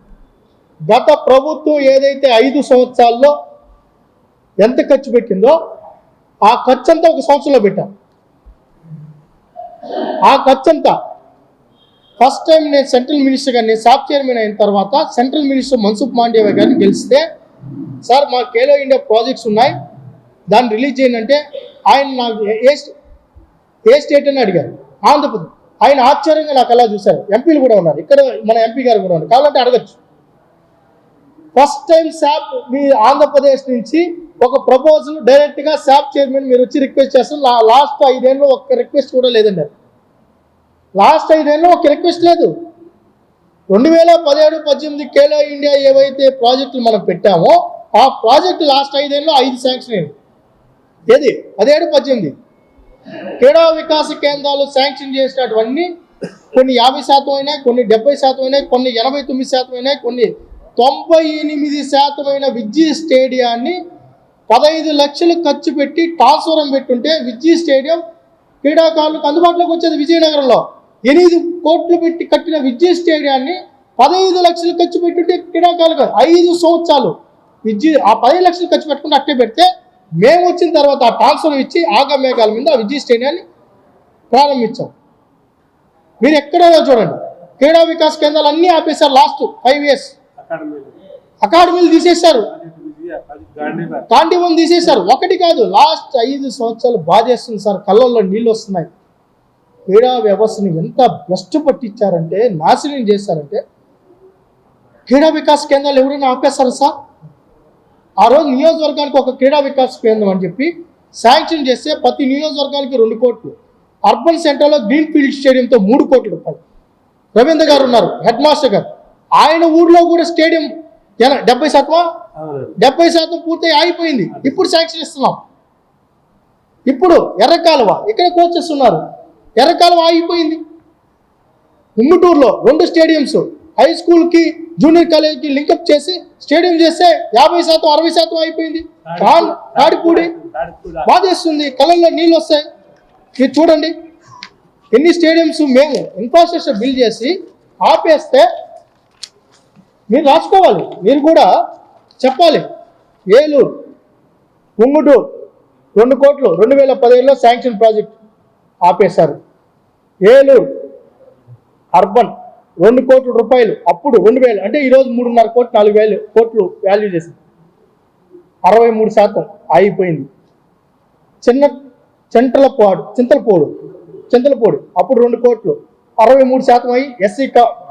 గత ప్రభుత్వం ఏదైతే 5 సంవత్సరాల్లో ఎంత ఖర్చు పెట్టిందో ఆ ఖర్చు అంతా ఒక సంవత్సరంలో పెట్టాం. ఆ ఖర్చు అంతా ఫస్ట్ టైం నేను సెంట్రల్ మినిస్టర్గా నేను శాప్ చైర్మన్ అయిన తర్వాత సెంట్రల్ మినిస్టర్ మన్సుఖ్ మాండవ్య గారిని గెలిస్తే సార్ మా ఖేలో ఇండియా ప్రాజెక్ట్స్ ఉన్నాయి దాన్ని రిలీజ్ చేయండి. ఆయన నాకు ఏ స్టేట్ అని అడిగారు, ఆంధ్రప్రదేశ్. ఆయన ఆశ్చర్యంగా నాకు అలా చూశారు. ఎంపీలు కూడా ఉన్నారు, ఇక్కడ మన ఎంపీ గారు కూడా ఉన్నారు, కావాలంటే అడగచ్చు. ఫస్ట్ టైం శాప్ మీ ఆంధ్రప్రదేశ్ నుంచి ఒక ప్రపోజల్ డైరెక్ట్గా శాప్ చైర్మన్ మీరు వచ్చి రిక్వెస్ట్ చేస్తారు. లాస్ట్ 5 ఏళ్ళలో ఒక్క రిక్వెస్ట్ కూడా లేదన్నారు. లాస్ట్ 5 ఏళ్ళలో ఒక రిక్వెస్ట్ లేదు. 2017-18 ఖేలో ఇండియా ఏవైతే ప్రాజెక్టులు మనం పెట్టామో ఆ ప్రాజెక్టు లాస్ట్ 5 ఏళ్ళలో 5 శాంక్షన్ అయింది. ఏది 17-18 క్రీడా వికాస కేంద్రాలు శాంక్షన్ చేసినటువన్నీ కొన్ని 50% అయినాయి, కొన్ని 70% అయినాయి, కొన్ని 89% అయినాయి, కొన్ని 98% విజ్జీ స్టేడియాన్ని 15 లక్షలు ఖర్చు పెట్టి ట్రాన్స్ఫారం పెట్టుంటే విజ్జీ స్టేడియం క్రీడాకారులకు అందుబాటులోకి వచ్చేది. విజయనగరంలో 8 కోట్లు పెట్టి కట్టిన విజ్జీ స్టేడియాన్ని 15 లక్షలు ఖర్చు పెట్టుంటే క్రీడాకారులకు 5 సంవత్సరాలు విజ్జీ ఆ 15 లక్షలు ఖర్చు పెట్టుకుని అట్టే పెడితే మేము వచ్చిన తర్వాత ఆ ట్రాన్స్ఫర్ ఇచ్చి ఆగమేఘాల మీద ఆ విజయ్ స్టేడియాన్ని ప్రారంభించాం. మీరు ఎక్కడైనా చూడండి క్రీడా వికాస్ కేంద్రాలు అన్నీ ఆపేశారు. లాస్ట్ 5 years అకాడమీలు తీసేశారు, గాంధీవన్ తీసేశారు. ఒకటి కాదు, లాస్ట్ 5 సంవత్సరాలు బాధేస్తుంది సార్, కళ్ళల్లో నీళ్ళు వస్తున్నాయి. క్రీడా వ్యవస్థను ఎంత భ్రష్టు పట్టించారంటే, నాశనం చేశారంటే, క్రీడా వికాస్ కేంద్రాలు ఎవరైనా ఆపేస్తారు సార్? ఆ రోజు నియోజకవర్గానికి ఒక క్రీడా వికాస్ కేంద్రం అని చెప్పి శాంక్షన్ చేస్తే ప్రతి నియోజకవర్గానికి 2 కోట్లు, అర్బన్ సెంటర్లో గ్రీన్ ఫీల్డ్ స్టేడియంతో 3 కోట్ల రూపాయలు. రవీంద్ర గారు ఉన్నారు, హెడ్ మాస్టర్ గారు, ఆయన ఊర్లో కూడా స్టేడియం 70% పూర్తి అయిపోయింది. ఇప్పుడు శాంక్షన్ ఇస్తున్నాం. ఇప్పుడు ఎర్రకాలువ, ఇక్కడ కోచెస్ ఉన్నారు, ఎర్రకాలువ ఆగిపోయింది. ఉంగుటూరులో 2 స్టేడియంస్, హై స్కూల్కి జూనియర్ కాలేజ్కి లింకప్ చేసి స్టేడియం చేస్తే 50% 60% అయిపోయింది. తాడిపూడి బాధేస్తుంది, కళ్ళల్లో నీళ్ళు వస్తాయి. మీరు చూడండి ఎన్ని స్టేడియంస్ మేము ఇన్ఫ్రాస్ట్రక్చర్ బిల్డ్ చేసి ఆపేస్తే మీరు రాసుకోవాలి, మీరు కూడా చెప్పాలి. ఏలూరు, ఉంగుటూరు 2 కోట్లు 2017లో శాంక్షన్ ప్రాజెక్ట్ ఆపేశారు. ఏలూరు అర్బన్ 2 కోట్ల రూపాయలు, అప్పుడు 2000 అంటే ఈరోజు 3.5 కోట్లు 4,000 కోట్లు వాల్యూ చేసింది. 63% అయిపోయింది. చింతలపూడి అప్పుడు 2 కోట్లు 63% అయ్యి ఎస్సీ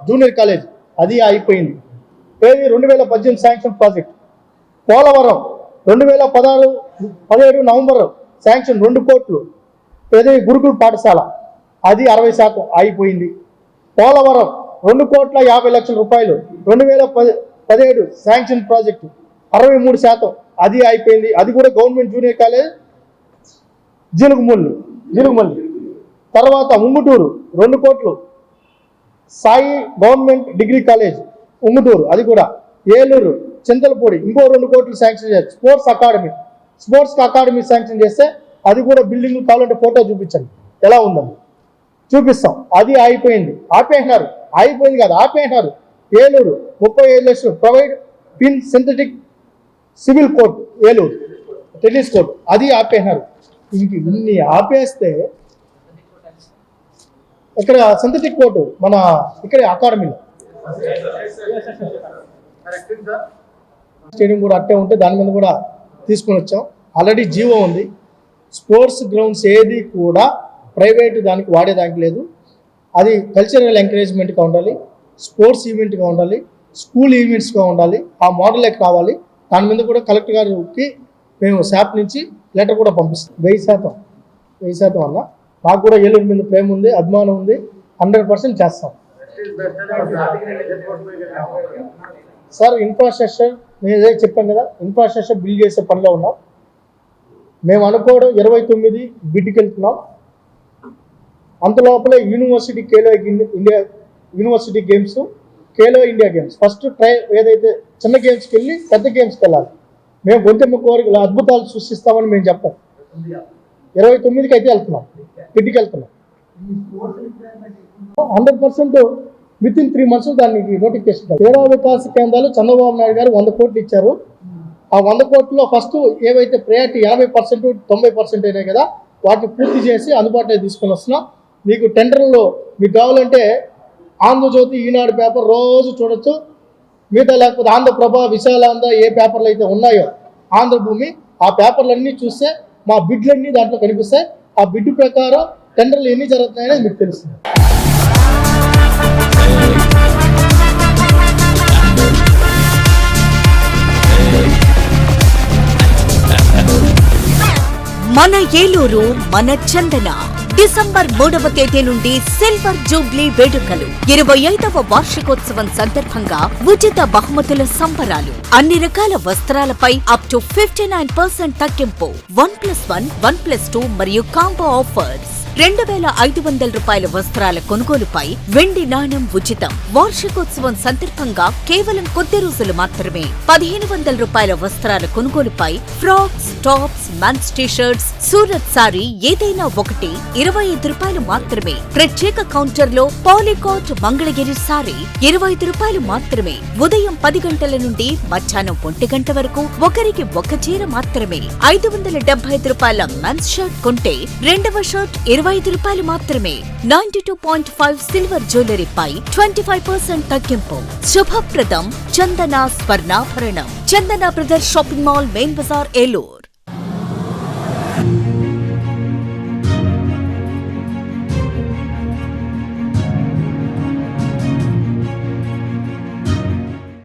జూనియర్ కాలేజ్ అది అయిపోయింది. ఏది 2018 sanction project. Polavaram 2017 November sanction 2 కోట్లు, ఏది గురుకుల పాఠశాల అది 60% అయిపోయింది. పోలవరం 2,50,00,000 రూపాయలు 2017 శాంక్షన్ ప్రాజెక్టు 63% అది అయిపోయింది. అది కూడా గవర్నమెంట్ జూనియర్ కాలేజ్ జీలుగుమల్లి. తర్వాత ఉంగుటూరు 2 కోట్లు Sai government degree college Unguturu అది కూడా. ఏలూరు చింతలపూడి ఇంకో 2 కోట్లు శాంక్షన్ చేయాలి. స్పోర్ట్స్ అకాడమీ శాంక్షన్ చేస్తే అది కూడా బిల్డింగ్ కావాలంటే ఫోటో చూపించండి ఎలా ఉందని చూపిస్తాం. అది అయిపోయింది, అయిపోయింది కాదు ఆపేసినారు. ఏలూరు 35 లక్షలు provide pin synthetic civil court, Eluru tennis court అది ఆపేసినారు. ఇంక ఇన్ని ఆపేస్తే ఇక్కడ సింథటిక్ కోర్టు మన ఇక్కడ అకాడమీలో స్టేడియం కూడా అట్టే ఉంటే దాని మీద కూడా తీసుకొని వచ్చాం. ఆల్రెడీ జీవో ఉంది. స్పోర్ట్స్ గ్రౌండ్స్ ఏది కూడా ప్రైవేటు దానికి వాడేదానికి లేదు. అది కల్చరల్ ఎంకరేజ్మెంట్గా ఉండాలి, స్పోర్ట్స్ ఈవెంట్గా ఉండాలి, స్కూల్ ఈవెంట్స్గా ఉండాలి. ఆ మోడలే కావాలి. దాని మీద కూడా కలెక్టర్ గారికి మేము శాప్ నుంచి లెటర్ కూడా పంపిస్తాం. 1000% అన్న నాకు కూడా ఏలూరు మీద ప్రేమ ఉంది, అభిమానం ఉంది. 100% చేస్తాం సార్. ఇన్ఫ్రాస్ట్రక్చర్ నేను ఏదో చెప్పాను కదా, ఇన్ఫ్రాస్ట్రక్చర్ బిల్డ్ చేసే పనిలో ఉన్నాం. మేము అనుకోవడం 29 బిడ్కి వెళ్తున్నాం. అంతలోపలే university university games, Khelo India games first try ఏదైతే చిన్న గేమ్స్కి వెళ్ళి పెద్ద గేమ్స్కి వెళ్ళాలి. మేము గొంతెమ్మ కోరికలు అద్భుతాలు సృష్టిస్తామని మేము చెప్తాం. 29కి అయితే వెళ్తున్నాం, బిడ్కి వెళ్తున్నాం. 100% విత్ ఇన్ 3 months దానికి నోటిఫికేషన్. క్రీడా వికాస కేంద్రాలు చంద్రబాబు నాయుడు గారు 100 కోట్లు ఇచ్చారు. ఆ 100 కోట్లలో ఫస్ట్ ఏవైతే ప్రయారిటీ 80% 90% అయినాయి కదా, వాటిని పూర్తి చేసి అందుబాటులో తీసుకొని వస్తున్నాం. మీకు టెండర్లో మీకు కావాలంటే ఆంధ్రజ్యోతి, ఈనాడు పేపర్ రోజు చూడొచ్చు. మిగతా లేకపోతే ఆంధ్రప్రభ, విశాలాంధ్ర ఏ పేపర్లు అయితే ఉన్నాయో, ఆంధ్రభూమి, ఆ పేపర్లన్నీ చూస్తే మా బిడ్లన్నీ దాంట్లో కనిపిస్తాయి. ఆ బిడ్ ప్రకారం టెండర్లు ఎన్ని జరుగుతున్నాయనేది మీకు తెలుస్తుంది. మన ఏలూరు, మన చందన. డిసెంబర్ 3వ తేదీ నుండి సిల్వర్ జూబ్లీ వేడుకలు, 25వ వార్షికోత్సవం సందర్భంగా ఉచిత బహుమతుల సంబరాలు, అన్ని రకాల వస్త్రాలపై అప్ టు 59% తగ్గింపు, 1+1, 1+2 మరియు కాంబో ఆఫర్స్. 2,500 రూపాయల వస్త్రాల కొనుగోలుపై వెండి నాణెం ఉచితం. వార్షికోత్సవం సందర్భంగా కేవలం కొద్ది రోజులు మాత్రమే 1,500 రూపాయల వస్త్రాల కొనుగోలుపై frocks, tops, men's T shirts, Surat sari ఏదైనా ఒకటి 25 రూపాయలు మాత్రమే. ప్రత్యేక కౌంటర్ లో పాలికాట్ మంగళగిరి సారీ 25 రూపాయలు మాత్రమే. ఉదయం 10 గంటల నుండి మధ్యాహ్నం 1 గంట వరకు ఒకరికి ఒక చీర మాత్రమే. 575 రూపాయల మెన్స్ షర్ట్ కొంటే రెండవ షర్ట్ 25 రూపాయలు మాత్రమే. 92.5 సిల్వర్ జ్యువెలరీపై 25% తగ్గింపు. శుభప్రదం చందన స్వర్ణాభరణం. Chandana brothers shopping mall, main బజార్, ఏలూరు.